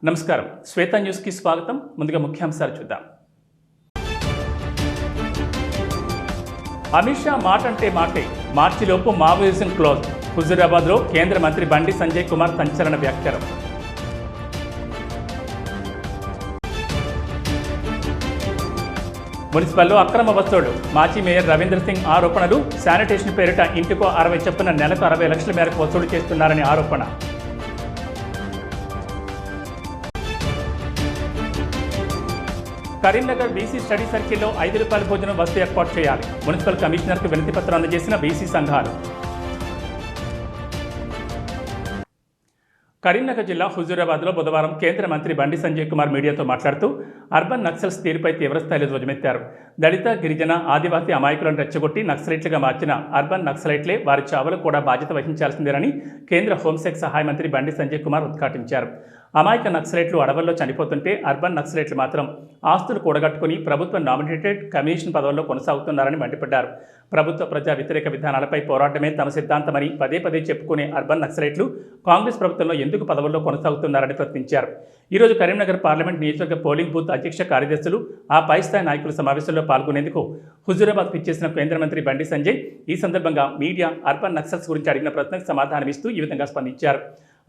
నమస్కారం, శ్వేత న్యూస్కి స్వాగతం. ముందుగా ముఖ్యాంశాలు చూద్దాం. అమిత్ షా మాట అంటే మాటే, మార్చిలోపు మావోయిజం క్లోజ్. హుజూరాబాద్లో కేంద్ర మంత్రి బండి సంజయ్ కుమార్ సంచలన వ్యాఖ్యలు. మున్సిపల్లో అక్రమ వసూళ్లు, మాజీ మేయర్ రవీంద్ర సింగ్ ఆరోపణలు. శానిటేషన్ పేరిట ఇంటికో 60 చొప్పున నెలకు 60 లక్షల మేరకు వసూలు చేస్తున్నారని ఆరోపణ. కరీంనగర్ బీసీ స్టడీ సర్కిల్లో ₹5 భోజనం వసతి ఏర్పాటు చేయాలి. మున్సిపల్ కమిషనర్కు వినతిపత్రం అందజేసిన బీసీ సంఘాలు. కరీంనగర్ జిల్లా హుజూరాబాద్లో బుధవారం కేంద్ర మంత్రి బండి సంజయ్ కుమార్ మీడియాతో మాట్లాడుతూ అర్బన్ నక్సల్స్ తీరుపై తీవ్రస్థాయిలో ధ్వజమెత్తారు. దళిత, గిరిజన, ఆదివాసీ అమాయకులను రెచ్చగొట్టి నక్సలైట్లుగా మార్చిన అర్బన్ నక్సలైట్లే వారి చావులకు కూడా బాధ్యత వహించాల్సిందేనని కేంద్ర హోంశాఖ సహాయ మంత్రి బండి సంజయ్ కుమార్ ఉద్ఘాటించారు. అమాయక నక్సలైట్లు అడవుల్లో చనిపోతుంటే అర్బన్ నక్సలైట్లు మాత్రం ఆస్తులు కూడగట్టుకుని ప్రభుత్వ నామినేటెడ్ కమిషన్ పదవుల్లో కొనసాగుతున్నారని మండిపడ్డారు. ప్రభుత్వ ప్రజా వ్యతిరేక విధానాలపై పోరాటమే తమ సిద్ధాంతమని పదే పదే చెప్పుకునే అర్బన్ నక్సలైట్లు కాంగ్రెస్ ప్రభుత్వంలో ఎందుకు పదవుల్లో కొనసాగుతున్నారని ప్రశ్నించారు. ఈరోజు కరీంనగర్ పార్లమెంట్ నియోజకవర్గ పోలింగ్ బూత్ అధ్యక్ష కార్యదర్శులు, ఆ పై స్థాయి నాయకుల సమావేశంలో పాల్గొనేందుకు హుజూరాబాద్కు ఇచ్చేసిన కేంద్ర మంత్రి బండి సంజయ్ ఈ సందర్భంగా మీడియా అర్బన్ నక్సల్స్ గురించి అడిగిన ప్రశ్నకు సమాధానమిస్తూ ఈ విధంగా స్పందించారు.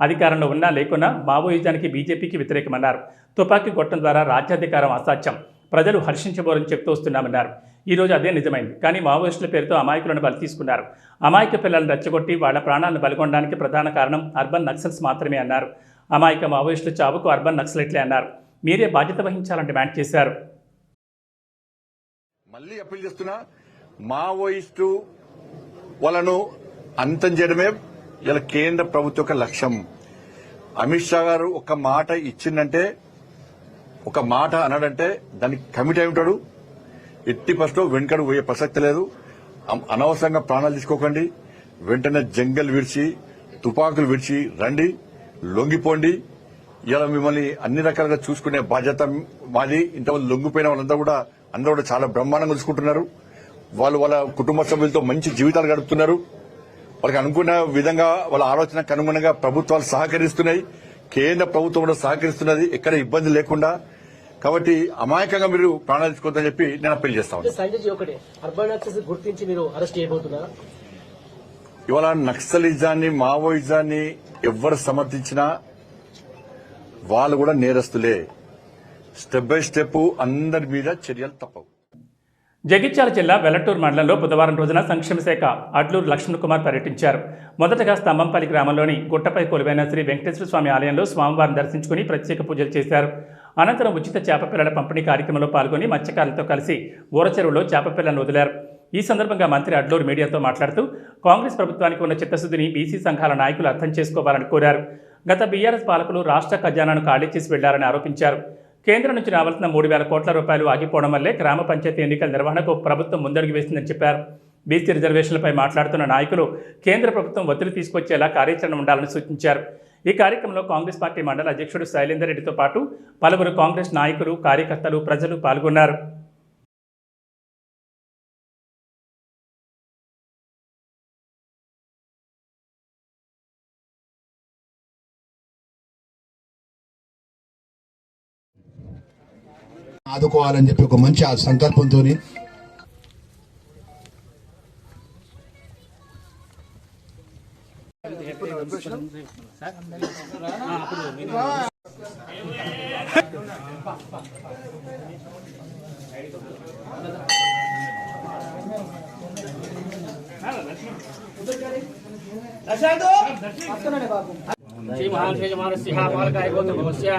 అధికారంలో ఉన్నా లేకున్నా మావోయిజానికి బీజేపీకి వ్యతిరేకమన్నారు. తుపాకీ గొట్టం ద్వారా రాజ్యాధికారం అసాధ్యం, ప్రజలు హర్షించబోరని చెప్తూ వస్తున్నామన్నారు. ఈరోజు అదే నిజమైంది. కానీ మావోయిస్టుల పేరుతో అమాయకులను బలి తీసుకున్నారు. అమాయక పిల్లలను రెచ్చగొట్టి వాళ్ల ప్రాణాలను బలిగొనడానికి ప్రధాన కారణం అర్బన్ నక్సల్స్ మాత్రమే అన్నారు. అమాయక మావోయిస్టుల చావుకు అర్బన్ నక్సలైట్లే అన్నారు. మీరే బాధ్యత వహించాలని డిమాండ్ చేశారు. మళ్ళీ అప్పీల్ చేస్తున్నా, మావోయిస్టు వాళ్ళను అంతం చేయడమే ఇలా కేంద్ర ప్రభుత్వ యొక్క లక్ష్యం. అమిత్ షా గారు ఒక మాట ఇచ్చిందంటే, ఒక మాట అన్నాడంటే దానికి కమిట్ అయి ఉంటాడు. ఎట్టి ఫస్ట్ వెనుకడు పోయే ప్రసక్తి లేదు. అనవసరంగా ప్రాణాలు తీసుకోకండి. వెంటనే జంగల్ విడిచి, తుపాకులు విడిచి రండి, లొంగిపోండి. ఇలా మిమ్మల్ని అన్ని రకాలుగా చూసుకునే బాధ్యత మాది. ఇంతమంది లొంగిపోయిన వాళ్ళందరూ కూడా చాలా బ్రహ్మాండంగా చూసుకుంటున్నారు. వాళ్ళు వాళ్ళ కుటుంబ సభ్యులతో మంచి జీవితాలు గడుపుతున్నారు. వాళ్ళకి అనుకున్న విధంగా వాళ్ళ ఆలోచనకు అనుగుణంగా ప్రభుత్వాలు సహకరిస్తున్నాయి. కేంద్ర ప్రభుత్వం కూడా సహకరిస్తున్నది, ఎక్కడ ఇబ్బంది లేకుండా. కాబట్టి అమాయకంగా మీరు ప్రాణాలు తీసుకోవద్దని చెప్పి నేను అప్పీల్ చేస్తా ఉన్నాను. ఇవాళ నక్సలిజాన్ని, మావోయిజాన్ని ఎవరు సమర్థించినా వాళ్ళు కూడా నేరస్తులే. స్టెప్ బై స్టెప్ అందరి మీద చర్యలు తప్పవు. జగిత్యాల జిల్లా వెల్లటూరు మండలంలో బుధవారం రోజున సంక్షేమ శాఖ అడ్లూరు లక్ష్మణ్ కుమార్ పర్యటించారు. మొదటగా స్తంభంపల్లి గ్రామంలోని గుట్టపై కొలువైన శ్రీ వెంకటేశ్వర స్వామి ఆలయంలో స్వామివారిని దర్శించుకుని ప్రత్యేక పూజలు చేశారు. అనంతరం ఉచిత చేపపిల్లల పంపిణీ కార్యక్రమంలో పాల్గొని మత్స్యకారులతో కలిసి ఊరచెరువులో చేపపిల్లలను వదిలారు. ఈ సందర్భంగా మంత్రి అడ్లూరు మీడియాతో మాట్లాడుతూ కాంగ్రెస్ ప్రభుత్వానికి ఉన్న చిత్తశుద్ధిని బీసీ సంఘాల నాయకులు అర్థం చేసుకోవాలని కోరారు. గత బీఆర్ఎస్ పాలకులు రాష్ట్ర ఖజానాను ఖాళీ చేసి వెళ్లారని ఆరోపించారు. కేంద్రం నుంచి రావాల్సిన 3,000 కోట్ల రూపాయలు ఆగిపోవడం వల్లే గ్రామ పంచాయతీ ఎన్నికల నిర్వహణకు ప్రభుత్వం ముందడుగు వేసిందని చెప్పారు. బీసీ రిజర్వేషన్లపై మాట్లాడుతున్న నాయకులు కేంద్ర ప్రభుత్వం ఒత్తిడి తీసుకొచ్చేలా కార్యాచరణ ఉండాలని సూచించారు. ఈ కార్యక్రమంలో కాంగ్రెస్ పార్టీ మండల అధ్యక్షుడు శైలేందర్ రెడ్డితో పాటు పలువురు కాంగ్రెస్ నాయకులు, కార్యకర్తలు, ప్రజలు పాల్గొన్నారు. ఆదుకోవాలని చెప్పి ఒక మంచి సంకల్పంతో श्री महाशेषमानस्य पालकाय गोत्रभवस्य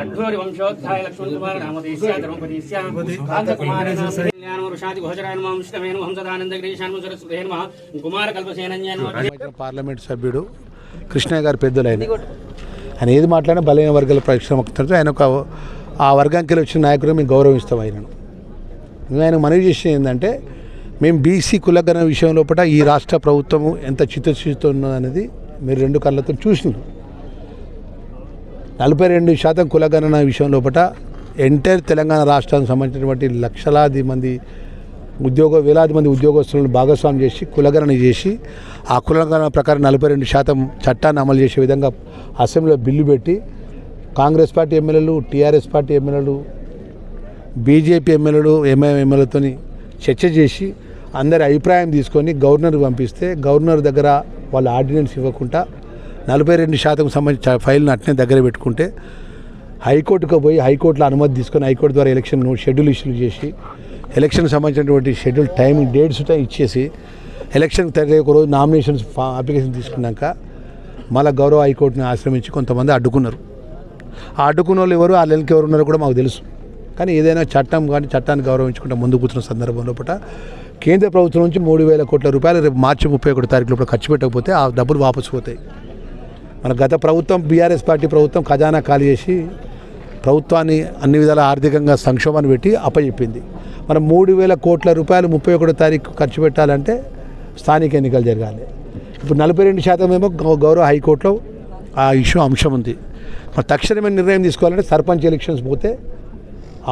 अड्ढोरि वंशोद्धाय लक्ष्मणकुमार नामधेयस्य धर्मपतिस्य कान्तकुमारेण ज्ञानवरुषादि घोषराय नमः विष्णवे नमः हंसदानन्दगिरीशान् सरस्वते नमः कुमारकल्पसेनन्यन् పార్లమెంట్ సభ్యుడు కృష్ణయ్య గారు పెద్దలు ఆయన ఏది మాట్లాడినా బలైన వర్గాల పరిశ్రమతో ఆయన ఆ వర్గానికి వచ్చిన నాయకుడు మేము గౌరవిస్తాం. ఆయన మనవి చేసేది ఏంటంటే, మేము బీసీ కులగణ విషయం లోపల ఈ రాష్ట్ర ప్రభుత్వము ఎంత చిత్తశుద్ధితో ఉన్నదనేది మీరు 2 కళ్ళతో చూసినారు. 42% కులగణన విషయం లోపల ఎంటైర్ తెలంగాణ రాష్ట్రానికి సంబంధించినటువంటి వేలాది మంది ఉద్యోగస్తులను భాగస్వామ్యం చేసి కులగణన చేసి ఆ కులగణన ప్రకారం 42% చట్టాన్ని అమలు చేసే విధంగా అసెంబ్లీలో బిల్లు పెట్టి కాంగ్రెస్ పార్టీ ఎమ్మెల్యేలు, టీఆర్ఎస్ పార్టీ ఎమ్మెల్యేలు, బీజేపీ ఎమ్మెల్యేలు, ఎంఐఎం ఎమ్మెల్యేలతో చర్చ చేసి అందరి అభిప్రాయం తీసుకొని గవర్నర్కి పంపిస్తే గవర్నర్ దగ్గర వాళ్ళు ఆర్డినెన్స్ ఇవ్వకుండా 42% సంబంధించిన ఫైల్ని అట్నే దగ్గర పెట్టుకుంటే హైకోర్టుకు పోయి హైకోర్టులో అనుమతి తీసుకొని హైకోర్టు ద్వారా ఎలక్షన్ షెడ్యూల్ ఇష్యూ చేసి ఎలక్షన్ సంబంధించినటువంటి షెడ్యూల్ టైమింగ్ డేట్స్ ఇచ్చేసి ఎలక్షన్ ఒక రోజు నామినేషన్స్ అప్లికేషన్ తీసుకున్నాక మళ్ళీ గౌరవ హైకోర్టుని ఆశ్రమించి కొంతమంది అడ్డుకున్నారు. ఆ అడ్డుకున్న వాళ్ళు ఎవరు, ఆ లెన్కి ఎవరు ఉన్నారో కూడా మాకు తెలుసు. కానీ ఏదైనా చట్టం కానీ చట్టాన్ని గౌరవించుకుంటే ముందుకు కూర్చున్న సందర్భంలో కేంద్ర ప్రభుత్వం నుంచి 3,000 కోట్ల రూపాయలు రేపు మార్చి 31 తారీఖు లోపల ఖర్చు పెట్టకపోతే ఆ డబ్బులు వాపసు పోతాయి. మన గత ప్రభుత్వం బీఆర్ఎస్ పార్టీ ప్రభుత్వం ఖజానా ఖాళీ చేసి ప్రభుత్వాన్ని అన్ని విధాల ఆర్థికంగా సంక్షోభాన్ని పెట్టి అప్పచెప్పింది. మనం 3,000 కోట్ల రూపాయలు 31 తారీఖు ఖర్చు పెట్టాలంటే స్థానిక ఎన్నికలు జరగాలి. ఇప్పుడు 42% ఏమో గౌరవ హైకోర్టులో ఆ ఇష్యూ అంశం ఉంది. మరి తక్షణమే నిర్ణయం తీసుకోవాలంటే సర్పంచ్ ఎలక్షన్స్ పోతే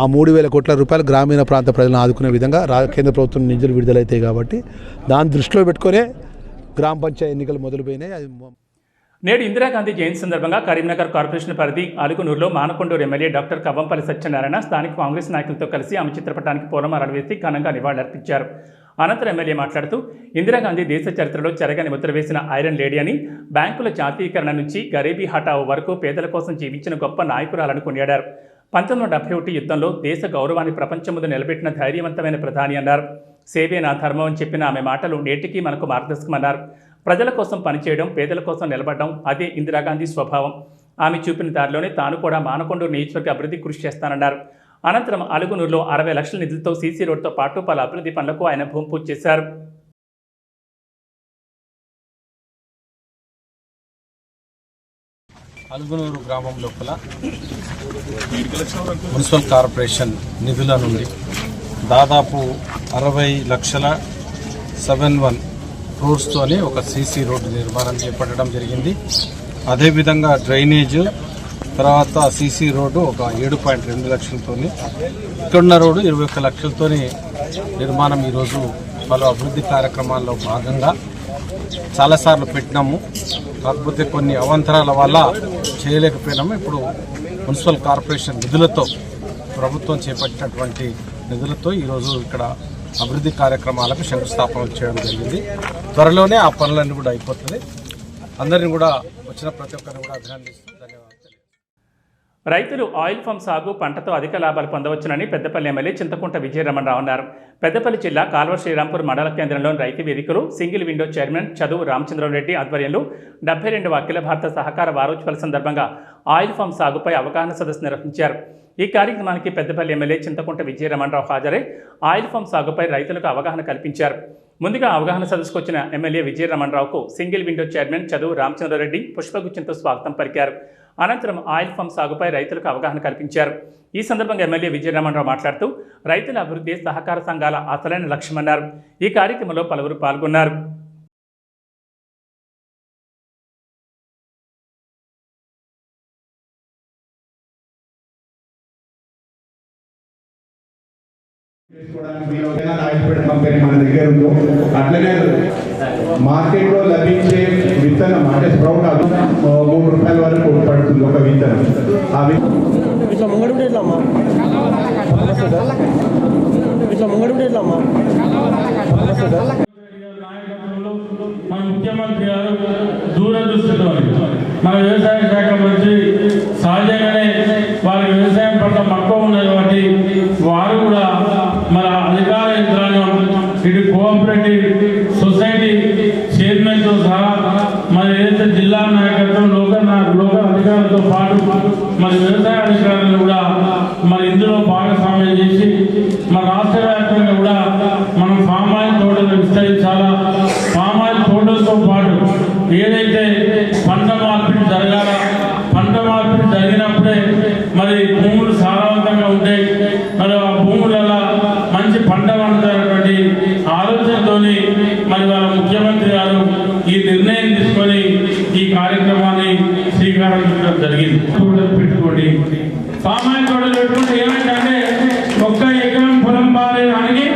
ఆ 3,000 కోట్ల రూపాయలు గ్రామీణ ప్రాంత ప్రజలను ఆదుకునే విధంగా కేంద్ర ప్రభుత్వం నిధులు విడుదలవుతాయి కాబట్టి దాన్ని దృష్టిలో పెట్టుకునే గ్రామ పంచాయతీ ఎన్నికలు మొదలుపోయినాయి. నేడు ఇందిరాగాంధీ జయంతి సందర్భంగా కరీంనగర్ కార్పొరేషన్ పరిధి అలుగునూరులో మానకొండూరు ఎమ్మెల్యే డాక్టర్ కవ్వంపల్లి సత్యనారాయణ స్థానిక కాంగ్రెస్ నాయకులతో కలిసి ఆమె చిత్రపటానికి పూలమాలలు వేసి ఘనంగా నివాళులర్పించారు. అనంతరం ఎమ్మెల్యే మాట్లాడుతూ ఇందిరాగాంధీ దేశ చరిత్రలో చెరగని ముద్ర వేసిన ఐరన్ లేడీ అని, బ్యాంకుల జాతీయకరణ నుంచి గరీబీ హఠావో వరకు పేదల కోసం జీవించిన గొప్ప నాయకురాలను కొనియాడారు. 1971 యుద్ధంలో దేశ గౌరవాన్ని ప్రపంచం ముందు నిలబెట్టిన ధైర్యవంతమైన ప్రధాని అన్నారు. సేవే నా ధర్మం అని చెప్పిన ఆమె మాటలు నేటికీ మనకు మార్గదర్శకమన్నారు. ప్రజల కోసం పనిచేయడం, పేదల కోసం నిలబడడం అదే ఇందిరాగాంధీ స్వభావం. ఆమె చూపిన దారిలోనే తాను కూడా మానకొండూరు నియోజకవర్గ అభివృద్ధి కృషి చేస్తానన్నారు. అనంతరం అలుగునూరులో 60 లక్షల నిధులతో సీసీ రోడ్డుతో పాటు పలు అభివృద్ధి పనులకు ఆయన భూమి పూజ చేశారు. అలుగునూరు గ్రామం లోపల మున్సిపల్ కార్పొరేషన్ నిధుల నుండి దాదాపు 60,71 క్రోర్స్తోని ఒక సీసీ రోడ్డు నిర్మాణం చేపట్టడం జరిగింది. అదేవిధంగా డ్రైనేజ్, తర్వాత సీసీ రోడ్డు ఒక 7.2 లక్షలతో, ఇక్కడున్న రోడ్డు 21 లక్షలతో నిర్మాణం ఈరోజు పలు అభివృద్ధి కార్యక్రమాల్లో భాగంగా చాలాసార్లు పెట్టినాము. కాకపోతే కొన్ని అవాంతరాల వల్ల చేయలేకపోయినాము. ఇప్పుడు మున్సిపల్ కార్పొరేషన్ నిధులతో, ప్రభుత్వం చేపట్టినటువంటి నిధులతో ఈరోజు ఇక్కడ అభివృద్ధి కార్యక్రమాలకు శంకుస్థాపన చేయడం జరిగింది. త్వరలోనే ఆ పనులన్నీ కూడా అయిపోతుంది. అందరినీ కూడా వచ్చిన ప్రతి ఒక్కరిని కూడా అభినందిస్తూ ధన్యవాదాలు. రైతులు ఆయిల్ ఫామ్ సాగు పంటతో అధిక లాభాలు పొందవచ్చునని పెద్దపల్లి ఎమ్మెల్యే చింతకుంట విజయరమణరావు అన్నారు. పెద్దపల్లి జిల్లా కాల్వ శ్రీరాంపూర్ మండల కేంద్రంలోని రైతు వేదికలు సింగిల్ విండో చైర్మన్ చదువు రామచంద్రరెడ్డి ఆధ్వర్యంలో 72వ అఖిల భారత సహకార వారోత్సవాల సందర్భంగా ఆయిల్ ఫామ్ సాగుపై అవగాహన సదస్సు నిర్వహించారు. ఈ కార్యక్రమానికి పెద్దపల్లి ఎమ్మెల్యే చింతకుంట విజయరమణరావు హాజరై ఆయిల్ ఫామ్ సాగుపై రైతులకు అవగాహన కల్పించారు. ముందుగా అవగాహన సదస్సుకు వచ్చిన ఎమ్మెల్యే విజయరమణరావుకు సింగిల్ విండో చైర్మన్ చదువు రామచంద్రరెడ్డి పుష్పగుచ్చంతో స్వాగతం పలికారు. అనంతరం ఆయిల్ ఫామ్ సాగుపై రైతులకు అవగాహన కల్పించారు. ఈ సందర్భంగా ఎమ్మెల్యే విజయరమణరావు మాట్లాడుతూ రైతుల అభివృద్ధి సహకార సంఘాల అసలైన లక్ష్యమన్నారు. ఈ కార్యక్రమంలో పలువురు పాల్గొన్నారు. కంపెనీ మన దగ్గర ఉందో అట్లనే మార్కెట్లో లభించే విత్తనం అంటే స్ప్రౌట్ అది 3 రూపాయల వరకు పడుతుంది ఒక విత్తనం. అవి ఇట్లా ముంగడు ఇట్లమ్మా మన ముఖ్యమంత్రి గారు దూరదృష్టితో మన వ్యవసాయ శాఖ మంత్రి సహజంగానే వారి వ్యవసాయం పట్ల మక్కువ ఉన్నది కాబట్టి వారు కూడా మన అధికార యంత్రాంగం ఇటు కోఆపరేటివ్ సొసైటీ చైర్మన్తో సహా మన ఏదైతే జిల్లా నాయకత్వం లోకల్ అధికారులతో పాటు మన వ్యవసాయ అధికారులను కూడా మన ఇందులో భాగస్వామ్యం చేసి మన రాష్ట్ర వ్యాప్తంగా కూడా మనం ఫామ్ ఆయిల్ తోటలు విస్తరించాలా. ఫామ్ ఆయిల్ తోటలతో పాటు ఏదైతే పంట మార్పిడి జరగాల, పంట మార్పిడి జరిగినప్పుడే మరి భూములు సారవంతంగా ఉంటాయి, మరి ఆ భూములలో మంచి పంట పండుతున్నటువంటి ఆలోచనతోని మరి వాళ్ళ ముఖ్యమంత్రి గారు ఈ నిర్ణయం తీసుకొని ఈ కార్యక్రమాన్ని శ్రీకారం చుట్టడం జరిగింది. తోటలు పెట్టుకోండి, ఫామ్ ఆయిల్ తోటలు పెట్టుకుంటే ఏమైందంటే 1 ఎకరం పొలం పారేదానికి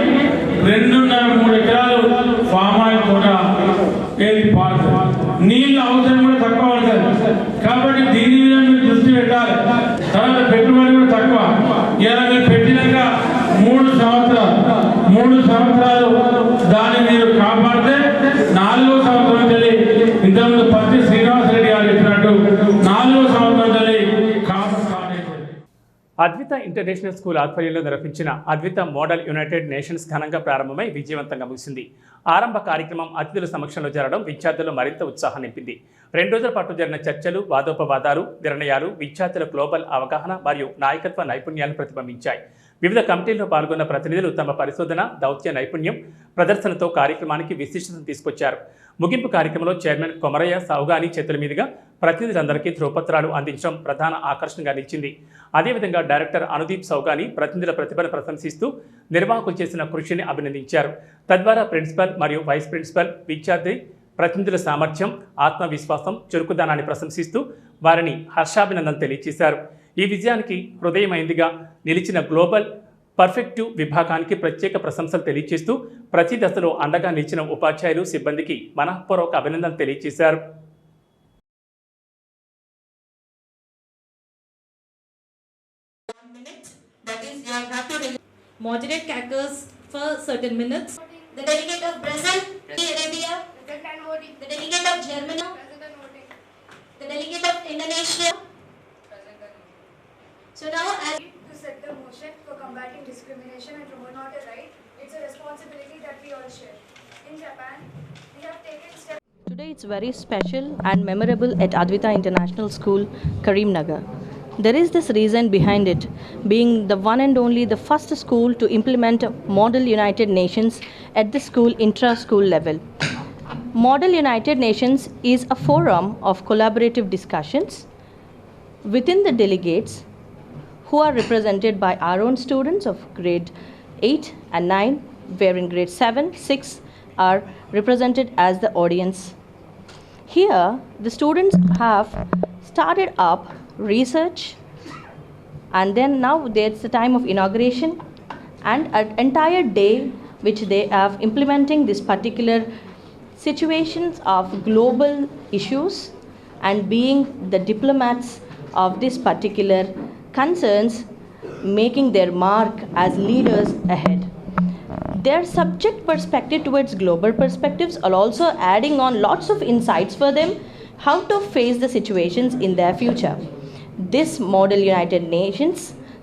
2.5-3 ఎకరాలు ఫామ్ ఆయిల్ తోట పారుతుంది. నీళ్ళు అవసరం కూడా తక్కువ పడుతుంది. కాబట్టి దీని మీద మీరు దృష్టి పెట్టాలి. ఇలా మీరు పెట్టినాక 3 సంవత్సరాలు దాన్ని మీరు కాపాడితే 4వ సంవత్సరం వెళ్ళి ఇంతకుముందు పత్తి శ్రీనివాసరెడ్డి గారు చెప్పినట్టు 4వ సంవత్సరం వెళ్ళి కాపు స్టార్ట్ అవుతుంది. అద్విత ఇంటర్నేషనల్ స్కూల్ ఆధ్వర్యంలో నిర్వహించిన అద్విత మోడల్ యునైటెడ్ నేషన్స్ ఘనంగా ప్రారంభమై విజయవంతంగా ముగిసింది. ఆరంభ కార్యక్రమం అతిథుల సమక్షంలో జరగడం విద్యార్థులు మరింత ఉత్సాహం నింపింది. 2 రోజుల పాటు జరిగిన చర్చలు, వాదోపవాదాలు, నిర్ణయాలు విద్యార్థుల గ్లోబల్ అవగాహన మరియు నాయకత్వ నైపుణ్యాలను ప్రతిబింబించాయి. వివిధ కమిటీల్లో పాల్గొన్న ప్రతినిధులు తమ పరిశోధన, దౌత్య నైపుణ్యం ప్రదర్శనతో కార్యక్రమానికి విశిష్టతను తీసుకొచ్చారు. ముగింపు కార్యక్రమంలో చైర్మన్ కొమరయ్య సౌగాని చేతుల మీదుగా ప్రతినిధులందరికీ ధ్రువపత్రాలు అందించడం ప్రధాన ఆకర్షణగా నిలిచింది. అదేవిధంగా డైరెక్టర్ అనుదీప్ సౌగాని ప్రతినిధుల ప్రతిభను ప్రశంసిస్తూ నిర్వాహకులు చేసిన కృషిని అభినందించారు. తద్వారా ప్రిన్సిపల్ మరియు వైస్ ప్రిన్సిపల్, విద్యార్థి ప్రతినిధుల సామర్థ్యం, ఆత్మవిశ్వాసం, చురుకుదనాన్ని ప్రశంసిస్తూ వారిని హర్షాభినందనలు తెలియజేశారు. ఈ విజయానికి హృదయమైందిగా నిలిచిన గ్లోబల్ పర్ఫెక్టివ్ విభాగానికి ప్రత్యేక ప్రశంసలు తెలియజేస్తూ ప్రతి దశలో అండగా నిలిచిన ఉపాధ్యాయులు, సిబ్బందికి మనఃపూర్వక అభినందనలు తెలియజేశారు. Moderate crackers for certain minutes. The delegate of Brazil, Arabia, the delegate of Germany, the delegate of Indonesia. So now, as to set the motion for combating discrimination and promote not a right, it's a responsibility that we all share. In Japan, we have taken steps. Today it's very special and memorable at Advita International School, Karimnagar. There is this reason behind it, being the one and only the first school to implement Model United Nations at the school intra-school level. Model United Nations is a forum of collaborative discussions within the delegates who are represented by our own students of grade 8 and 9, wherein grade 7, 6 are represented as the audience. Here, the students have started up research, and then now there's the time of inauguration and an entire day which they have implementing this particular situations of global issues and being the diplomats of this particular concerns, making their mark as leaders ahead. Their subject perspective towards global perspectives are also adding on lots of insights for them how to face the situations in their future. This Model United Nations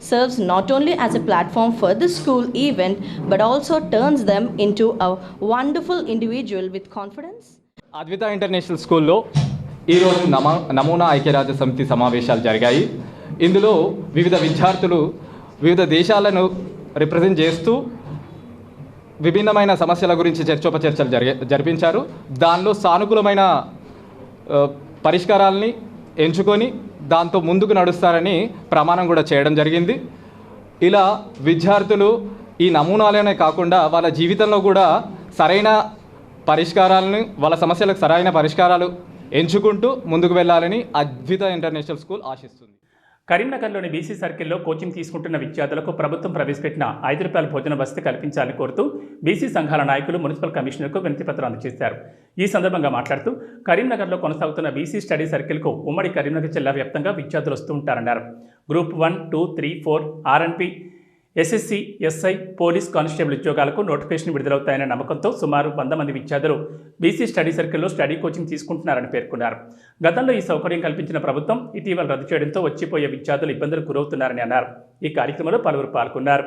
serves not only as a platform for the school event but also turns them into a wonderful individual with confidence. Advitha international స్కూల్లో ఈరోజు నమూనా ఐక్యరాజ్య సమితి సమావేశాలు జరిగాయి. ఇందులో వివిధ విద్యార్థులు వివిధ దేశాలను రిప్రజెంట్ చేస్తూ విభిన్నమైన సమస్యల గురించి చర్చోపచర్చలు జరిపించారు. దానిలో సానుకూలమైన పరిష్కారాలని ఎంచుకొని దాంతో ముందుకు నడుస్తారని ప్రమాణం కూడా చేయడం జరిగింది. ఇలా విద్యార్థులు ఈ నమూనాలనే కాకుండా వాళ్ళ జీవితంలో కూడా సరైన పరిష్కారాలను, వాళ్ళ సమస్యలకు సరైన పరిష్కారాలు ఎంచుకుంటూ ముందుకు వెళ్ళాలని అద్విత ఇంటర్నేషనల్ స్కూల్ ఆశిస్తుంది. కరీంనగర్లోని బీసీ సర్కిల్లో కోచింగ్ తీసుకుంటున్న విద్యార్థులకు ప్రభుత్వం ప్రవేశపెట్టిన ₹5 భోజన వసతి కల్పించాలని కోరుతూ బీసీ సంఘాల నాయకులు మున్సిపల్ కమిషనర్కు వినతిపత్రం అందజేశారు. ఈ సందర్భంగా మాట్లాడుతూ కరీంనగర్లో కొనసాగుతున్న బీసీ స్టడీ సర్కిల్కు ఉమ్మడి కరీంనగర్ జిల్లా వ్యాప్తంగా విద్యార్థులు వస్తూ ఉంటారన్నారు. Group 1, 2, 3, 4 RNP, SSC, SI, police constable ఉద్యోగాలకు నోటిఫికేషన్ విడుదలవుతాయనే నమ్మకంతో సుమారు 100 మంది విద్యార్థులు బీసీ స్టడీ సర్కిల్లో స్టడీ కోచింగ్ తీసుకుంటున్నారని పేర్కొన్నారు. గతంలో ఈ సౌకర్యం కల్పించిన ప్రభుత్వం ఇటీవల రద్దు చేయడంతో వచ్చిపోయే విద్యార్థులు ఇబ్బందులకు గురవుతున్నారని అన్నారు. ఈ కార్యక్రమంలో పలువురు పాల్గొన్నారు.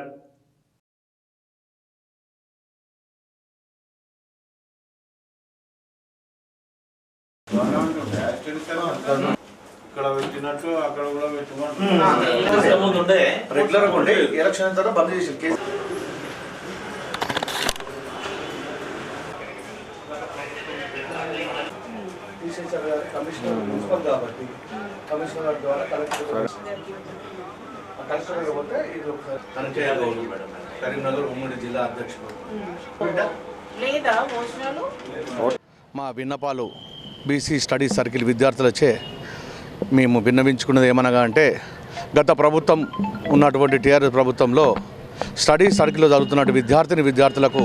ఇక్కడ పెట్టినట్టు అక్కడ కూడా పెట్టమంటే రెగ్యులర్గా ఉండే ఎలక్షన్ తర్వాత బంద్ చేసి కేసు తీసేసారు. కమిషనర్ మున్సిపల్ కాబట్టి కమిషనర్ ద్వారా కలెక్టర్ పోతే ఇది ఒకసారి తనిఖీ మేడం. కరీంనగర్ ఉమ్మడి జిల్లా అధ్యక్షుడు మా విన్నపాలు బీసీ స్టడీ సర్కిల్ విద్యార్థులచే మేము విన్నవించుకున్నది ఏమనగా అంటే, గత ప్రభుత్వం ఉన్నటువంటి టీఆర్ఎస్ ప్రభుత్వంలో స్టడీ సర్కిల్లో జరుగుతున్న విద్యార్థులకు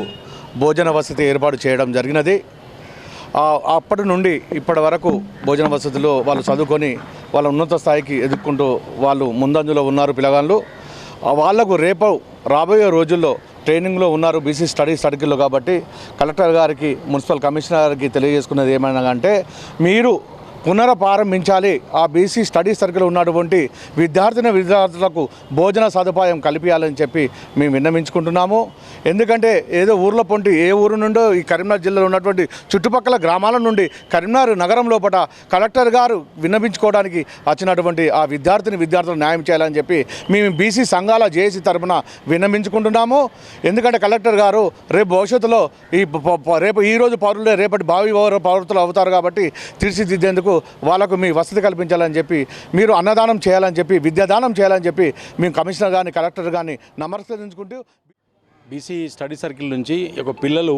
భోజన వసతి ఏర్పాటు చేయడం జరిగినది. అప్పటి నుండి ఇప్పటి వరకు భోజన వసతిలో వాళ్ళు చదువుకొని వాళ్ళ ఉన్నత స్థాయికి ఎదుర్కొంటూ వాళ్ళు ముందంజలో ఉన్నారు పిల్లగాళ్ళు. వాళ్లకు రేపు రాబోయే రోజుల్లో ట్రైనింగ్లో ఉన్నారు బీసీ స్టడీ సర్కిల్లో. కాబట్టి కలెక్టర్ గారికి మున్సిపల్ కమిషనర్ గారికి తెలియజేసుకున్నది ఏమైనా అంటే మీరు పునఃప్రారంభించాలి. ఆ బీసీ స్టడీ సర్కిల్ ఉన్నటువంటి విద్యార్థులకు భోజన సదుపాయం కల్పించాలని చెప్పి మేము విన్నవించుకుంటున్నాము. ఎందుకంటే ఏదో ఊర్లో పొంటి ఏ ఊరు నుండో ఈ కరీంనగర్ జిల్లాలో ఉన్నటువంటి చుట్టుపక్కల గ్రామాల నుండి కరీంనగర్ నగరం లోపల కలెక్టర్ గారు విన్నవించుకోవడానికి వచ్చినటువంటి ఆ విద్యార్థులకు న్యాయం చేయాలని చెప్పి మేము బీసీ సంఘాల జేఏసీ తరఫున విన్నవించుకుంటున్నాము. ఎందుకంటే కలెక్టర్ గారు రేపు భవిష్యత్తులో ఈరోజు పౌరులే రేపటి భావి పౌరులు అవుతారు. కాబట్టి తీర్చిదిద్దేందుకు వాళ్ళకు మీ వసతి కల్పించాలని చెప్పి మీరు అన్నదానం చేయాలని చెప్పి విద్యాదానం చేయాలని చెప్పి మేము కమిషనర్ గారిని కలెక్టర్ గారిని నమస్కరించుకుంటూ బీసీ స్టడీ సర్కిల్ నుంచి ఒక పిల్లలు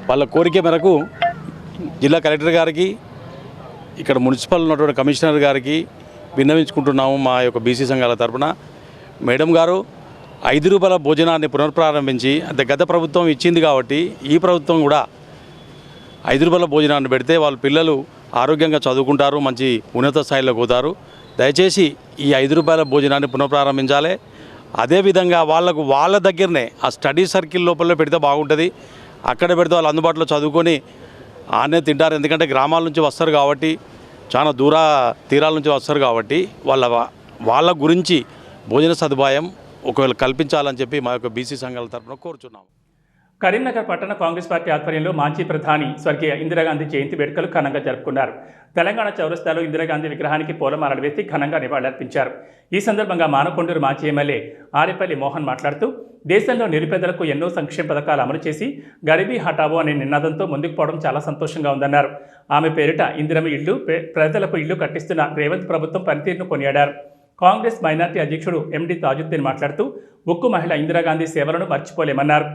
వాళ్ళ కోరిక మేరకు జిల్లా కలెక్టర్ గారికి ఇక్కడ మున్సిపల్ ఉన్నటువంటి కమిషనర్ గారికి విన్నవించుకుంటున్నాము. మా యొక్క బీసీ సంఘాల తరఫున మేడం గారు 5 రూపాయల భోజనాన్ని పునఃప్రారంభించి అంటే గత ప్రభుత్వం ఇచ్చింది కాబట్టి ఈ ప్రభుత్వం కూడా 5 రూపాయల భోజనాన్ని పెడితే వాళ్ళ పిల్లలు ఆరోగ్యంగా చదువుకుంటారు, మంచి ఉన్నత స్థాయిలోకి పోతారు. దయచేసి ఈ 5 రూపాయల భోజనాన్ని పునఃప్రారంభించాలి. అదేవిధంగా వాళ్ళ దగ్గరనే ఆ స్టడీ సర్కిల్ లోపల పెడితే బాగుంటుంది. అక్కడ పెడితే వాళ్ళు అందుబాటులో చదువుకొని ఆనే తింటారు. ఎందుకంటే గ్రామాల నుంచి వస్తారు కాబట్టి, చాలా తీరాల నుంచి వస్తారు కాబట్టి వాళ్ళ గురించి భోజన సదుపాయం ఒకవేళ కల్పించాలని చెప్పి మా యొక్క బీసీ సంఘాల తరఫున కోరుచున్నాము. కరీంనగర్ పట్టణ కాంగ్రెస్ పార్టీ ఆధ్వర్యంలో మాజీ ప్రధాని స్వర్గీయ ఇందిరాగాంధీ జయంతి వేడుకలు ఘనంగా జరుపుకున్నారు. తెలంగాణ చౌరస్తాలో ఇందిరాగాంధీ విగ్రహానికి పూలమాలలు వేసి ఘనంగా నివాళులర్పించారు. ఈ సందర్భంగా మానకొండూరు మాజీ ఎమ్మెల్యే ఆరేపల్లి మోహన్ మాట్లాడుతూ దేశంలో నిరుపేదలకు ఎన్నో సంక్షేమ పథకాలు అమలు చేసి గరీబీ హఠావో అనే నినాదంతో ముందుకు పోవడం చాలా సంతోషంగా ఉందన్నారు. ఆమె పేరిట ఇందిరమ్మ ఇళ్లు ప్రజలకు ఇళ్లు కట్టిస్తున్న రేవంత్ ప్రభుత్వం పనితీరును కొనియాడారు. కాంగ్రెస్ మైనార్టీ అధ్యక్షుడు ఎండి తాజుద్దీన్ మాట్లాడుతూ ఉక్కు మహిళ ఇందిరాగాంధీ సేవలను మర్చిపోలేమన్నారు.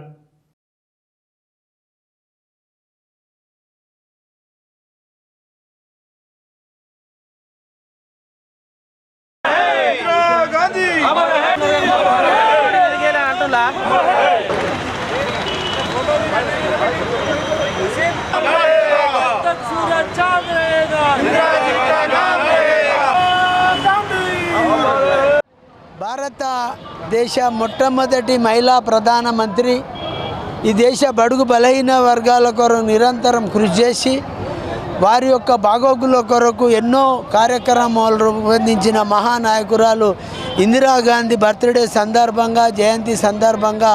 భారతదేశ మొట్టమొదటి మహిళా ప్రధానమంత్రి ఈ దేశ బడుగు బలహీన వర్గాల కొరకు నిరంతరం కృషి చేసి వారి యొక్క బాగోగుల కొరకు ఎన్నో కార్యక్రమాలు రూపొందించిన మహానాయకురాలు ఇందిరాగాంధీ బర్త్డే సందర్భంగా జయంతి సందర్భంగా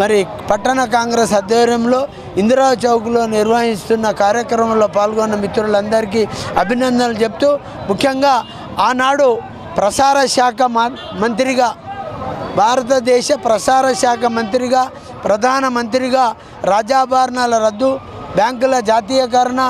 మరి పట్టణ కాంగ్రెస్ ఆధ్వర్యంలో ఇందిరా చౌక్లో నిర్వహిస్తున్న కార్యక్రమంలో పాల్గొన్న మిత్రులందరికీ అభినందనలు చెప్తూ ముఖ్యంగా ఆనాడు ప్రసార శాఖ మంత్రిగా భారతదేశ ప్రసార శాఖ మంత్రిగా ప్రధానమంత్రిగా రాజాభరణాల రద్దు బ్యాంకుల జాతీయకరణ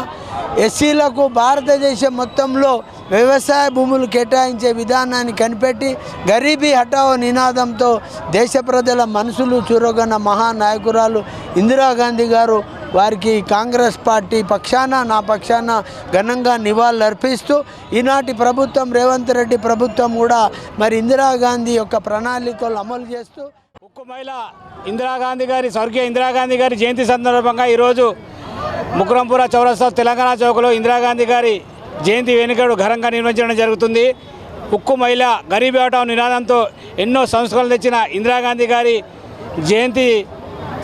ఎస్సీలకు భారతదేశం మొత్తంలో వ్యవసాయ భూములు కేటాయించే విధానాన్ని కనిపెట్టి గరీబీ హఠావో నినాదంతో దేశ ప్రజల మనసులు చూరగొన్న మహానాయకురాలు ఇందిరాగాంధీ గారు వారికి కాంగ్రెస్ పార్టీ పక్షాన నా పక్షాన ఘనంగా నివాళులర్పిస్తూ ఈనాటి ప్రభుత్వం రేవంత్ రెడ్డి ప్రభుత్వం కూడా మరి ఇందిరాగాంధీ యొక్క ప్రణాళికలు అమలు చేస్తూ ఉక్కు మహిళ ఇందిరాగాంధీ గారి స్వర్గీయ ఇందిరాగాంధీ గారి జయంతి సందర్భంగా ఈరోజు ముకురంపుర చౌరస్తా తెలంగాణ చౌక్లో ఇందిరాగాంధీ గారి జయంతి వేడుకలు ఘనంగా నిర్వహించడం జరుగుతుంది. ఉక్కు మహిళ గరీబీ హఠావో నినాదంతో ఎన్నో సంస్కరణలు తెచ్చిన ఇందిరాగాంధీ గారి జయంతి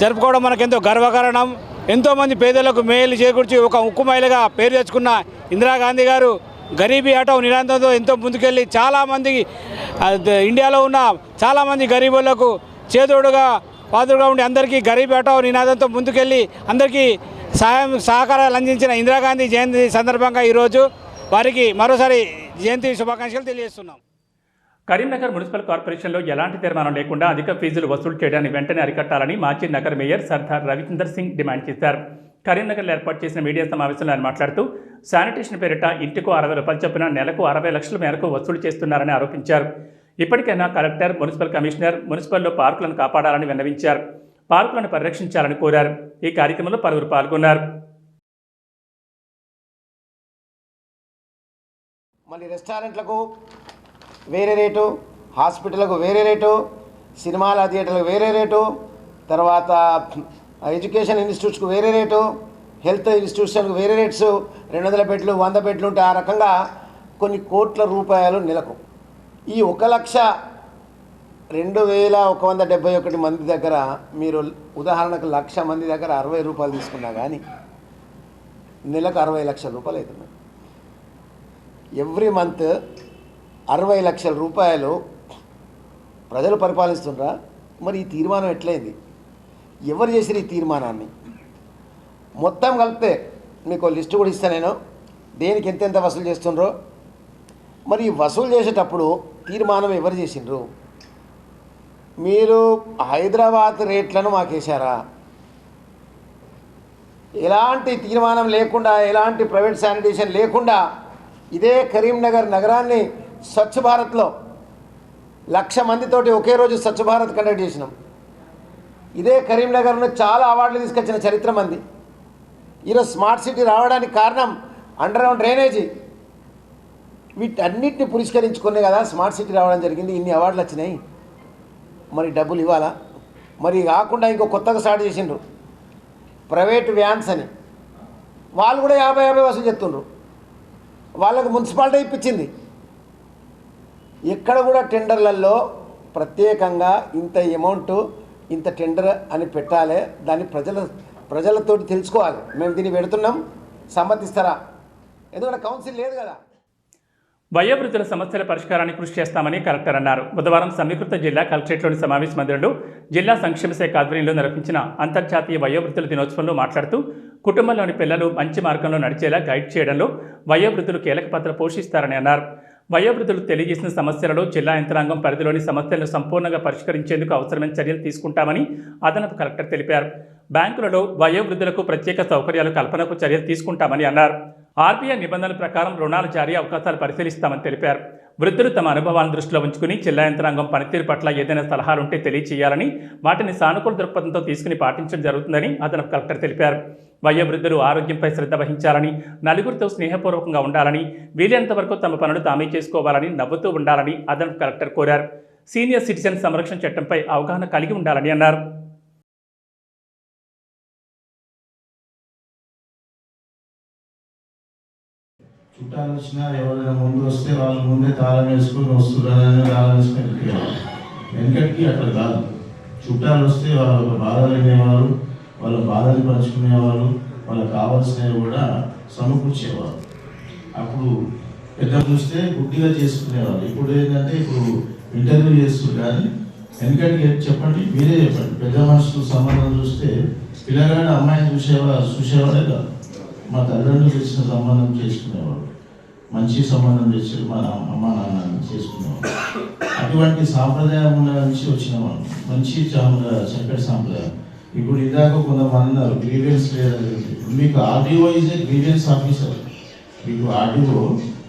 జరుపుకోవడం మనకెంతో గర్వకారణం. ఎంతోమంది పేదలకు మేలు చేకూర్చి ఒక ఉక్కు మహిళగా పేరు తెచ్చుకున్న ఇందిరాగాంధీ గారు గరీబీ హఠావో నినాదంతో ఎంతో ముందుకెళ్ళి చాలామంది ఇండియాలో ఉన్న చాలామంది గరీబులకు చేదోడుగా పాదుడుగా ఉండి అందరికీ గరీబీ హఠావో నినాదంతో ముందుకెళ్ళి అందరికీ సహకారాలు అందించిన ఇందిరాగాంధీ జయంతి సందర్భంగా ఈరోజు వారికి మరోసారి జయంతి శుభాకాంక్షలు తెలియజేస్తున్నాం. కరీంనగర్ మున్సిపల్ కార్పొరేషన్లో ఎలాంటి తీర్మానం లేకుండా అధిక ఫీజులు వసూలు చేయడాన్ని వెంటనే అరికట్టాలని మాజీ నగర్ మేయర్ సర్దార్ రవిచందర్ సింగ్ డిమాండ్ చేశారు. కరీంనగర్లో ఏర్పాటు చేసిన మీడియా సమావేశంలో ఆయన మాట్లాడుతూ శానిటేషన్ పేరిట ఇంటికో 60 రూపాయలు చొప్పున నెలకు 60 లక్షల మేరకు వసూలు చేస్తున్నారని ఆరోపించారు. ఇప్పటికైనా కలెక్టర్, మున్సిపల్ కమిషనర్ మున్సిపల్లో పార్కులను కాపాడాలని విన్నవించారు. పార్కులను పరిరక్షించాలని కోరారు. ఈ కార్యక్రమంలో పలువురు పాల్గొన్నారు. మళ్ళీ రెస్టారెంట్లకు వేరే రేటు, హాస్పిటల్కు వేరే రేటు, సినిమాల థియేటర్లకు వేరే రేటు, తర్వాత ఎడ్యుకేషన్ ఇన్స్టిట్యూట్స్కు వేరే రేటు, హెల్త్ ఇన్స్టిట్యూషన్కు వేరే రేట్స్, 200 బెడ్లు 100 బెడ్లు ఉంటే ఆ రకంగా కొన్ని కోట్ల రూపాయలు నెలకు. ఈ 1 లక్ష 2171 మంది దగ్గర మీరు ఉదాహరణకు 1,00,000 మంది దగ్గర 60 రూపాయలు తీసుకున్నా కానీ నెలకు 60 లక్షల రూపాయలు అవుతున్నాయి. ఎవ్రీ మంత్ 60 లక్షల రూపాయలు ప్రజలు పరిపాలిస్తుండ్రా? మరి ఈ తీర్మానం ఎట్లయింది? ఎవరు చేసిన ఈ తీర్మానాన్ని? మొత్తం కలిపితే మీకు లిస్టు కూడా ఇస్తాను నేను, దేనికి ఎంతెంత వసూలు చేస్తుండ్రో. మరి వసూలు చేసేటప్పుడు తీర్మానం ఎవరు చేసిండ్రు? మీరు హైదరాబాద్ రేట్లను మాకేశారా? ఎలాంటి తీర్మానం లేకుండా, ఎలాంటి ప్రైవేట్ శానిటేషన్ లేకుండా ఇదే కరీంనగర్ నగరాన్ని స్వచ్ఛ భారత్లో 1,00,000 మందితోటి ఒకే రోజు స్వచ్ఛ భారత్ కండక్ట్ చేసినాం. ఇదే కరీంనగర్ను చాలా అవార్డులు తీసుకొచ్చిన చరిత్ర మంది. ఈరోజు స్మార్ట్ సిటీ రావడానికి కారణం అండర్గ్రౌండ్ డ్రైనేజీ. వీటన్నిటిని పురస్కరించుకునే కదా స్మార్ట్ సిటీ రావడం జరిగింది. ఇన్ని అవార్డులు వచ్చినాయి. మరి డబ్బులు ఇవ్వాలా? మరి కాకుండా ఇంకో కొత్తగా స్టార్ట్ చేసిండ్రు ప్రైవేట్ వ్యాన్స్ అని. వాళ్ళు కూడా 50 వసూలు చెప్తుండ్రు. వాళ్ళకు మున్సిపాలిటీ ఇప్పించింది. ఎక్కడ కూడా టెండర్లలో ప్రత్యేకంగా ఇంత అమౌంట్, ఇంత టెండర్ అని పెట్టాలి. దాన్ని ప్రజలతోటి తెలుసుకోవాలి. మేము దీన్ని పెడుతున్నాం, సమ్మతిస్తారా? ఎందుకంటే కౌన్సిల్ లేదు కదా. వయోవృద్ధుల సమస్యల పరిష్కారానికి కృషి చేస్తామని కలెక్టర్ అన్నారు. బుధవారం సమీకృత జిల్లా కలెక్టరేట్లోని సమావేశ మందిరంలో జిల్లా సంక్షేమ శాఖ ఆధ్వర్యంలో నిర్వహించిన అంతర్జాతీయ వయోవృద్ధుల దినోత్సవంలో మాట్లాడుతూ కుటుంబంలోని పిల్లలు మంచి మార్గంలో నడిచేలా గైడ్ చేయడంలో వయోవృద్ధులు కీలక పాత్ర పోషిస్తారని అన్నారు. వయోవృద్ధులు తెలియజేసిన సమస్యలలో జిల్లా యంత్రాంగం పరిధిలోని సమస్యలను సంపూర్ణంగా పరిష్కరించేందుకు అవసరమైన చర్యలు తీసుకుంటామని అదనపు కలెక్టర్ తెలిపారు. బ్యాంకులలో వయోవృద్ధులకు ప్రత్యేక సౌకర్యాల కల్పనకు చర్యలు తీసుకుంటామని అన్నారు. ఆర్బీఐ నిబంధనల ప్రకారం రుణాల జారీ అవకాశాలు పరిశీలిస్తామని తెలిపారు. వృద్ధులు తమ అనుభవాలను దృష్టిలో ఉంచుకుని జిల్లా యంత్రాంగం పనితీరు పట్ల ఏదైనా సలహాలుంటే తెలియచేయాలని, వాటిని సానుకూల దృక్పథంతో తీసుకుని పాటించడం జరుగుతుందని అదనపు కలెక్టర్ తెలిపారు. వయోవృద్ధులు ఆరోగ్యంపై శ్రద్ధ వహించాలని, నలుగురితో స్నేహపూర్వకంగా ఉండాలని, వీలైనంత వరకు తమ పనులు తామే చేసుకోవాలని, నవ్వుతూ ఉండాలని అదనపు కలెక్టర్ కోరారు. సీనియర్ సిటిజన్ సంరక్షణ చట్టంపై అవగాహన కలిగి ఉండాలని అన్నారు. చుట్టాలు వచ్చినా ఎవరైనా ముందు వస్తే వాళ్ళు ముందే తాళం వేసుకొని వస్తున్నారని తాళం వేసుకొని వెళ్ళిపోయారు. వెనకటికి అట్లా కాదు. చుట్టాలు వస్తే వాళ్ళ బాధలు వినేవారు, వాళ్ళ బాధలు పంచుకునేవారు, వాళ్ళకి కావాల్సినవి కూడా సమకూర్చేవారు. అప్పుడు పెద్ద చూస్తే గుడ్డిగా చేసుకునేవారు. ఇప్పుడు ఏంటంటే ఇప్పుడు ఇంటర్వ్యూ చేస్తారు. కానీ వెనకటికి చెప్పండి, మీరే చెప్పండి. పెద్ద మనుషులు సంబంధం చూస్తే పిల్లగాడు అమ్మాయిని చూసేవాడే కాదు. మా తల్లిదండ్రులు తెచ్చిన సంబంధం చేసుకునేవాడు, మంచి సంబంధం తెచ్చి మా అమ్మ నాన్న చేసుకునేవాడు. అటువంటి సాంప్రదాయం ఉన్న నుంచి వచ్చినవాడు, మంచి చక్కటి సాంప్రదాయం. ఇప్పుడు ఇదాక కొంతమంది అన్నారు గ్రీవియన్స్ లేదని. మీకు RDO is a grievance officer. మీకు ఆర్డీఓ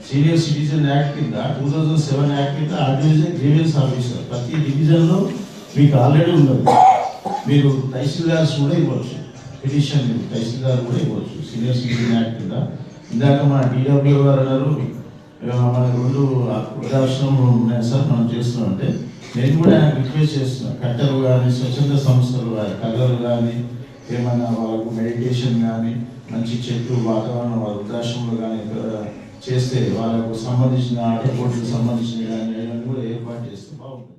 సీనియర్ సిటిజన్ యాక్ట్ కింద 2007 యాక్ట్ కింద RDO is a grievance officer. ప్రతి డివిజన్లో మీకు ఆల్రెడీ ఉన్నది. మీరు తహసీల్దార్స్ కూడా ఇవ్వచ్చు, పిటిషన్ తహసీల్దార్ కూడా ఇవ్వచ్చు సీనియర్ సిటిజన్ యాక్ట్ కింద. ఇందాక మన డిడబ్ల్యూ గారు అన్నారు మనకు 2 వృద్ధాశ్రమం ఉన్నాయి సార్ మనం చేస్తున్నాం అంటే, నేను కూడా ఆయన రిక్వెస్ట్ చేస్తున్నాను. కట్టెలు కానీ, స్వచ్ఛంద సంస్థలు కానీ, కళ్ళలు కానీ, ఏమైనా వాళ్ళకు మెడిటేషన్ కానీ, మంచి చెట్లు వాతావరణం వాళ్ళ వృద్ధాశ్రమంలో కానీ చేస్తే వాళ్ళకు సంబంధించిన ఆటపోట్లకు సంబంధించిన కానీ ఇవన్నీ కూడా ఏర్పాటు చేస్తే బాగుంటుంది.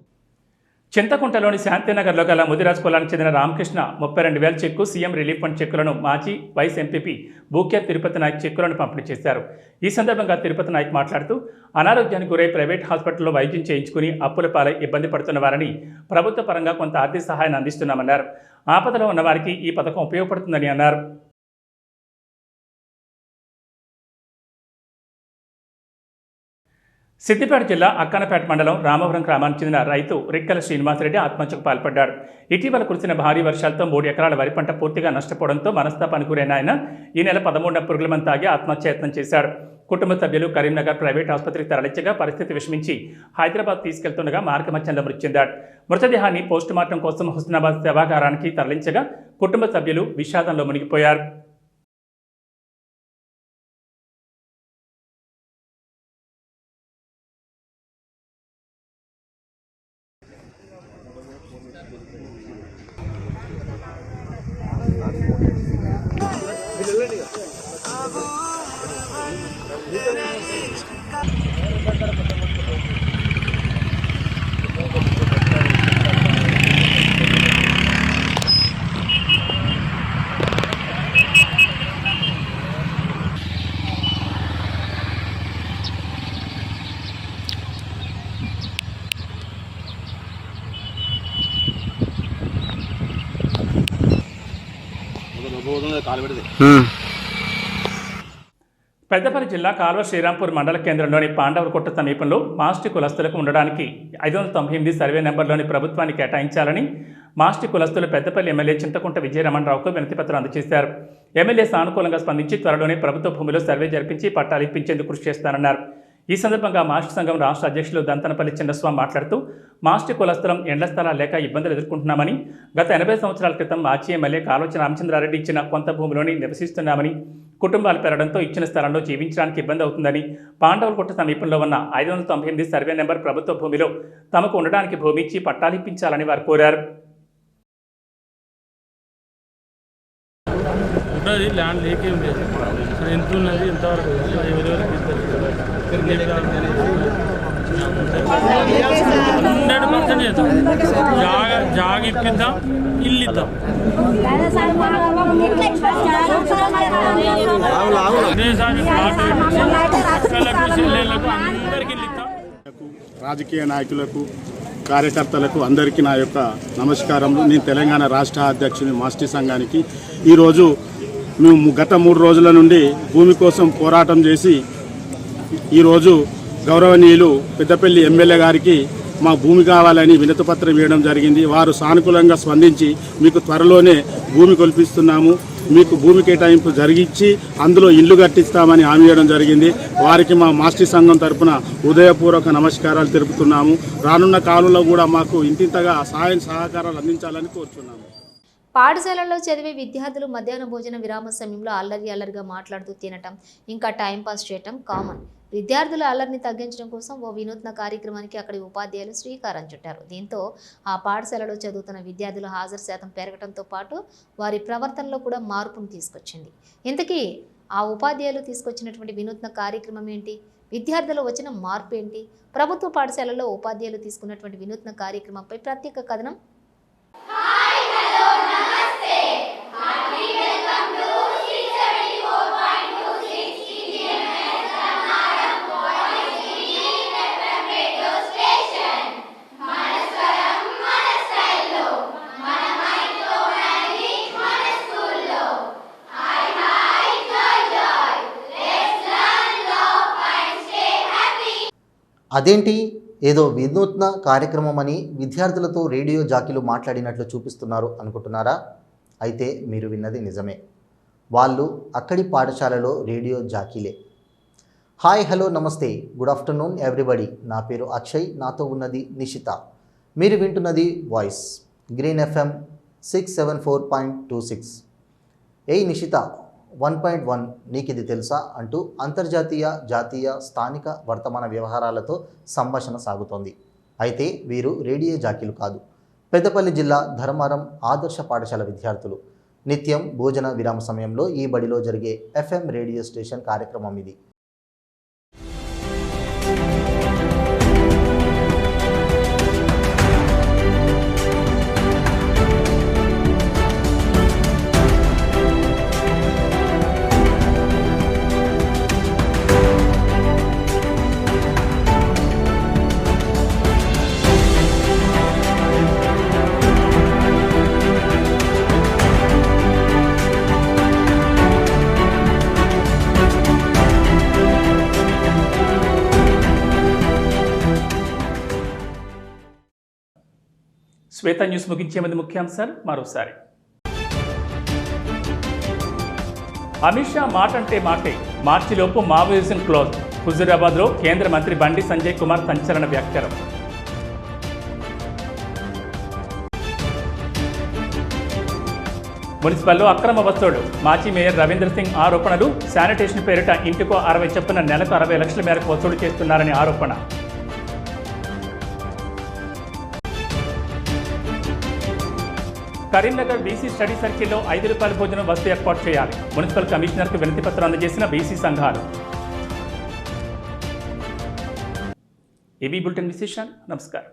చింతకుంటలోని శాంతినగర్లో గల ముదిరాజ్ కులానికి చెందిన రామకృష్ణ 32,000 చెక్కు, సీఎం రిలీఫ్ ఫండ్ చెక్కులను మాజీ వైస్ ఎంపీపీ బూక్యా తిరుపతి నాయక్ చెక్కులను పంపిణీ చేశారు. ఈ సందర్భంగా తిరుపతి నాయక్ మాట్లాడుతూ అనారోగ్యానికి గురై ప్రైవేట్ హాస్పిటల్లో వైద్యం చేయించుకుని అప్పుల పాలై ఇబ్బంది పడుతున్న వారిని ప్రభుత్వ పరంగా కొంత ఆర్థిక సహాయాన్ని అందిస్తున్నామన్నారు. ఆపదలో ఉన్న వారికి ఈ పథకం ఉపయోగపడుతుందని అన్నారు. సిద్దిపేట జిల్లా అక్కనపేట మండలం రామవరం గ్రామానికి చెందిన రైతు రిక్కల శ్రీనివాసరెడ్డి ఆత్మహత్యకు పాల్పడ్డాడు. ఇటీవల కురిసిన భారీ వర్షాలతో 3 ఎకరాల వరి పంట పూర్తిగా నష్టపోవడంతో మనస్తాపానికి గురైన ఆయన ఈ నెల 13న పురుగుల మందు తాగి ఆత్మహత్యయత్నం చేశాడు. కుటుంబ సభ్యులు కరీంనగర్ ప్రైవేట్ ఆసుపత్రికి తరలించగా పరిస్థితి విషమించి హైదరాబాద్ తీసుకెళ్తుండగా మార్గమధ్యంలో మృతి చెందాడు. మృతదేహాన్ని పోస్టుమార్టం కోసం హుస్నాబాద్ శవాగారానికి తరలించగా కుటుంబ సభ్యులు విషాదంలో మునిగిపోయారు. పెద్దపల్లి జిల్లా కాల్వ శ్రీరాంపూర్ మండల కేంద్రంలోని పాండవరకొట్ట సమీపంలో మాస్టి కులస్తులకు ఉండడానికి 598 సర్వే నెంబర్లోని ప్రభుత్వాన్ని కేటాయించాలని మాస్టి కులస్తులు పెద్దపల్లి ఎమ్మెల్యే చింతకుంట విజయరమణరావుకు వినతిపత్రం అందజేశారు. ఎమ్మెల్యే సానుకూలంగా స్పందించి త్వరలోనే ప్రభుత్వ భూమిలో సర్వే జరిపించి పట్టాలు ఇప్పించేందుకు కృషి చేస్తానన్నారు. ఈ సందర్భంగా మాస్టి సంఘం రాష్ట్ర అధ్యక్షులు దంతనపల్లి చిన్నస్వామి మాట్లాడుతూ మాస్టి కులస్థలం ఎండ్ల స్థలాలు లేక ఇబ్బందులు ఎదుర్కొంటున్నామని, గత 80 సంవత్సరాల క్రితం మాజీ ఎమ్మెల్యే కాలోచి రామచంద్రారెడ్డి ఇచ్చిన కొంత భూమిలోని నివసిస్తున్నామని, కుటుంబాలు పెరగడంతో ఇచ్చిన స్థలంలో జీవించడానికి ఇబ్బంది అవుతుందని, పాండవలకొట్ట సమీపంలో ఉన్న 598 సర్వే నెంబర్ ప్రభుత్వ భూమిలో తమకు ఉండడానికి భూమి ఇచ్చి పట్టాలు ఇప్పించాలని వారు కోరారు. ల్యాండ్ లేకేం లేదు, ఎంత ఉన్నది, ఎంతవరకు ఎవరెవరికి 100% జాగ ఇప్పిద్దాం, ఇల్లు ఇద్దాం. రాజకీయ నాయకులకు, కార్యకర్తలకు అందరికీ నా యొక్క నమస్కారములు. నేను తెలంగాణ రాష్ట్ర అధ్యక్షుని మాస్టి సంఘానికి. ఈరోజు మేము గత 3 రోజుల నుండి భూమి కోసం పోరాటం చేసి ఈరోజు గౌరవనీయులు పెద్దపల్లి ఎమ్మెల్యే గారికి మా భూమి కావాలని వినతిపత్రం ఇవ్వడం జరిగింది. వారు సానుకూలంగా స్పందించి మీకు త్వరలోనే భూమి కల్పిస్తున్నాము, మీకు భూమి కేటాయింపు జరిగించి అందులో ఇల్లు కట్టిస్తామని హామీ ఇవ్వడం జరిగింది. వారికి మా మాస్టి సంఘం తరఫున హృదయపూర్వక నమస్కారాలు తెలుపుతున్నాము. రానున్న కాలంలో కూడా మాకు ఇంతింతగా సహాయ సహకారాలు అందించాలని కోరుతున్నాము. పాఠశాలల్లో చదివే విద్యార్థులు మధ్యాహ్న భోజన విరామ సమయంలో అల్లరిగా మాట్లాడుతూ తినటం, ఇంకా టైంపాస్ చేయటం కామన్. విద్యార్థుల అల్లరిని తగ్గించడం కోసం ఓ వినూత్న కార్యక్రమానికి అక్కడి ఉపాధ్యాయులు శ్రీకారం చుట్టారు. దీంతో ఆ పాఠశాలలో చదువుతున్న విద్యార్థుల హాజరు శాతం పెరగడంతో పాటు వారి ప్రవర్తనలో కూడా మార్పును తీసుకొచ్చింది. ఇంతకీ ఆ ఉపాధ్యాయులు తీసుకొచ్చినటువంటి వినూత్న కార్యక్రమం ఏంటి? విద్యార్థులు వచ్చిన మార్పు ఏంటి? ప్రభుత్వ పాఠశాలలో ఉపాధ్యాయులు తీసుకున్నటువంటి వినూత్న కార్యక్రమంపై ప్రత్యేక కథనం. అదేంటి ఏదో వినూత్న కార్యక్రమం అని విద్యార్థులతో రేడియో జాకీలు మాట్లాడినట్లు చూపిస్తున్నారు అనుకుంటున్నారా? అయితే మీరు విన్నది నిజమే. వాళ్ళు అక్కడి పాఠశాలలో రేడియో జాకీలే. హాయ్, హలో, నమస్తే, గుడ్ ఆఫ్టర్నూన్ ఎవ్రీబడి. నా పేరు అక్షయ్, నాతో ఉన్నది నిషిత. మీరు వింటున్నది వాయిస్ గ్రీన్ FM 674.26. ఏయ్ నిషిత, 1.1 నీకు ఇది తెలుసా అంటూ అంతర్జాతీయ, జాతీయ, స్థానిక వర్తమాన వ్యవహారాలతో సంభాషణ సాగుతోంది. అయితే వీరు రేడియో జాకీలు కాదు, పెద్దపల్లి జిల్లా ధర్మారం ఆదర్శ పాఠశాల విద్యార్థులు. నిత్యం భోజన విరామ సమయంలో ఈ బడిలో జరిగే FM రేడియో స్టేషన్ కార్యక్రమం ఇది. శ్వేత న్యూస్ ముగించే ముందు ముఖ్యాంశాలు మరోసారి. అమిత్ షా మాట అంటే మాటే, మార్చిలోపు మావోయిజం క్లోజ్. హుజూరాబాద్లో కేంద్ర మంత్రి బండి సంజయ్ కుమార్ సంచలన వ్యాఖ్యలు. మున్సిపల్లో అక్రమ వసూళ్లు, మాజీ మేయర్ రవీంద్ర సింగ్ ఆరోపణలు. శానిటేషన్ పేరిట ఇంటికో 60 చొప్పున నెలకు 60 లక్షల మేరకు వసూలు చేస్తున్నారని ఆరోపణ. కరీంనగర్ బీసీ స్టడీ సర్కిల్లో ₹5 భోజనం వసతి ఏర్పాటు చేయాలి. మున్సిపల్ కమిషనర్కు వినతిపత్రం అందజేసిన బీసీ సంఘాలు. ఇవి బులెటిన్ విశేషాలు. నమస్కారం.